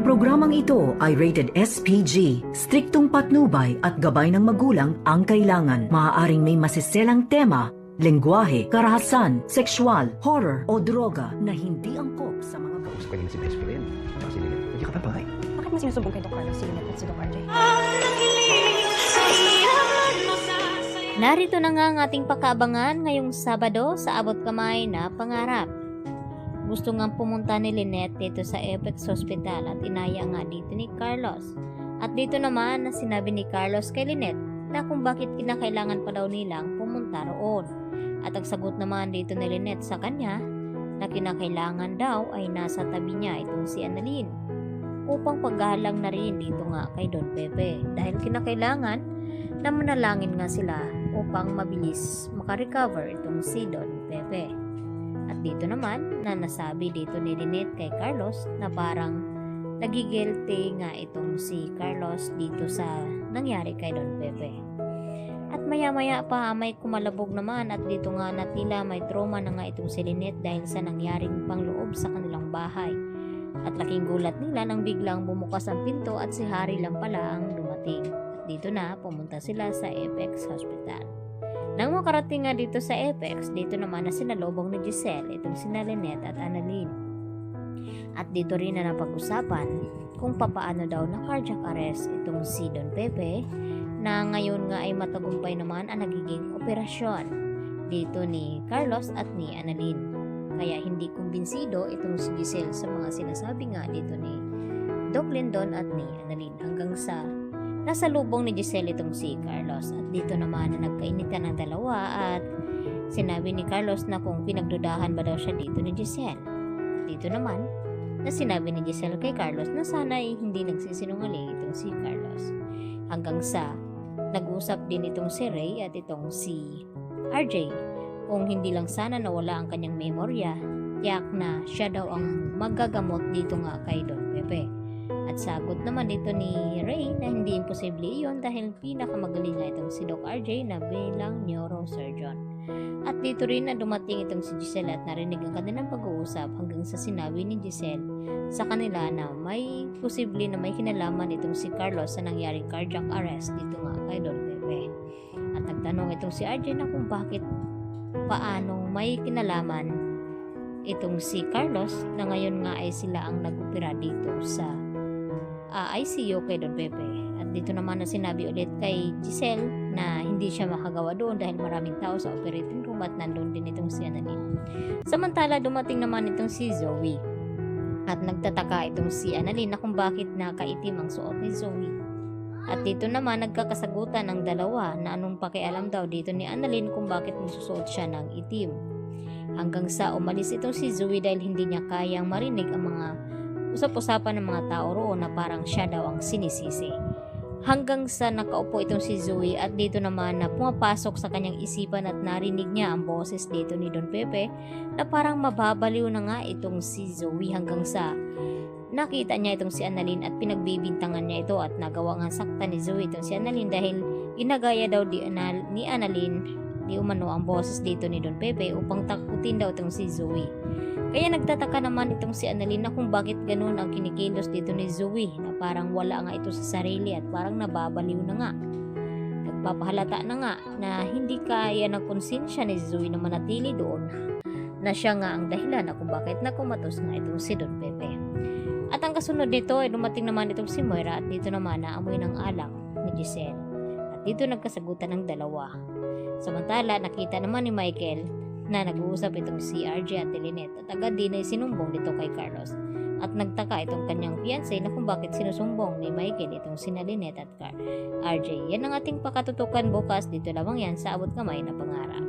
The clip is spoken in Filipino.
programang ito ay rated SPG. Striktong patnubay at gabay ng magulang ang kailangan. Maaaring may masiselang tema, lengguwahe, karahasan, sexual, horror o droga na hindi angkop sa mga Gusto ko niya si best friend. Saka si Lynette. Hindi ka tatay. Bakit mo sinusubong kay Doc Carlos si Lynette at si Doc RJ? Narito na nga ang ating pakaabangan ngayong Sabado sa Abot Kamay na Pangarap. Gusto nga pumunta ni Lynette dito sa Apex Hospital at inaya nga dito ni Carlos. At dito naman na sinabi ni Carlos kay Lynette na kung bakit kinakailangan pa daw nilang pumunta roon. At ang sagot naman dito ni Lynette sa kanya na kinakailangan daw ay nasa tabi niya itong si Annalyn upang paghahalang na rin dito nga kay Don Pepe dahil kinakailangan na manalangin nga sila upang mabilis makarecover itong si Don Pepe. At dito naman na nasabi dito ni Lynette kay Carlos na parang nagigilty nga itong si Carlos dito sa nangyari kay Don Pepe. At maya-maya pa may kumalabog naman at dito nga na tila may trauma na nga itong si Lynette dahil sa nangyaring pangloob sa kanilang bahay. At laking gulat nila nang biglang bumukas ang pinto at si Harry lang pala ang dumating. Dito na, pumunta sila sa Apex Hospital. Nang makarating nga dito sa Apex, dito naman na sinalubong ni Giselle, itong sina Lynette at Annalyn. At dito rin na napag-usapan kung papaano daw na cardiac arrest itong si Don Pepe, na ngayon nga ay matagumpay naman ang nagiging operasyon dito ni Carlos at ni Annalyn. Kaya hindi kumbinsido itong si Giselle sa mga sinasabi nga dito ni Doc Lindon at ni Annalyn hanggang sa nasa lubong ni Giselle itong si Carlos. At dito naman na nagkainitan ng dalawa at sinabi ni Carlos na kung pinagdudahan ba daw siya dito ni Giselle. Dito naman na sinabi ni Giselle kay Carlos na sana ay hindi nagsisinungaling itong si Carlos. Hanggang sa nag-usap din itong si Ray at itong si RJ kung hindi lang sana nawala ang kanyang memorya, tiyak na siya daw ang magagamot dito nga kay Don Pepe. At sagot naman dito ni Ray na hindi imposible iyon dahil pinakamagaling nga itong si Doc RJ na bilang neurosurgeon. At dito rin na dumating itong si Giselle at narinig ang kanilang pag-uusap hanggang sa sinabi ni Giselle sa kanila na may posible na may kinalaman itong si Carlos sa nangyaring cardiac arrest dito nga kay Don Pepe. At nagtanong itong si RJ na kung paano may kinalaman itong si Carlos na ngayon nga ay sila ang nag-opera dito sa ICU kay Don Pepe. At dito naman na sinabi ulit kay Giselle na hindi siya makagawa doon dahil maraming tao sa operating room at nandun din itong si Annalyn. Samantala dumating naman itong si Zoe at nagtataka itong si Annalyn na kung bakit nakaitim ang suot ni Zoe. At dito naman nagkakasagutan ng dalawa na anong pakialam daw dito ni Annalyn kung bakit magsusuot siya ng itim. Hanggang sa umalis itong si Zoe dahil hindi niya kayang marinig ang mga usap-usapan ng mga tao roon na parang siya daw ang sinisisi. Hanggang sa nakaupo itong si Zoe at dito naman na pumapasok sa kanyang isipan at narinig niya ang boses dito ni Don Pepe na parang mababaliw na nga itong si Zoe hanggang sa nakita niya itong si Annalyn at pinagbibintangan niya ito at nagawa nga sakta ni Zoe itong si Annalyn dahil ginagaya daw ni Annalyn di umano ang boses dito ni Don Pepe upang takutin daw itong si Zoe. Kaya nagtataka naman itong si Annalyn na kung bakit ganun ang kinikilos dito ni Zoe na parang wala nga ito sa sarili at parang nababaliw na nga. Nagpapahalata na nga na hindi kaya ng konsensya ni Zoe na manatili doon na siya nga ang dahilan na kung bakit nakumatos nga itong si Don Pepe. At ang kasunod nito ay dumating naman itong si Moira at dito naman na amoy ng alak ni Giselle. At dito nagkasagutan ng dalawa. Samantala nakita naman ni Michael na nag-uusap itong si RJ at Lynette at agad din ay sinumbong dito kay Carlos. At nagtaka itong kanyang fiancé na kung bakit sinusumbong ni Michael itong sina Lynette at RJ. Yan ang ating pakatutukan bukas, dito lamang yan sa Abot Kamay na Pangarap.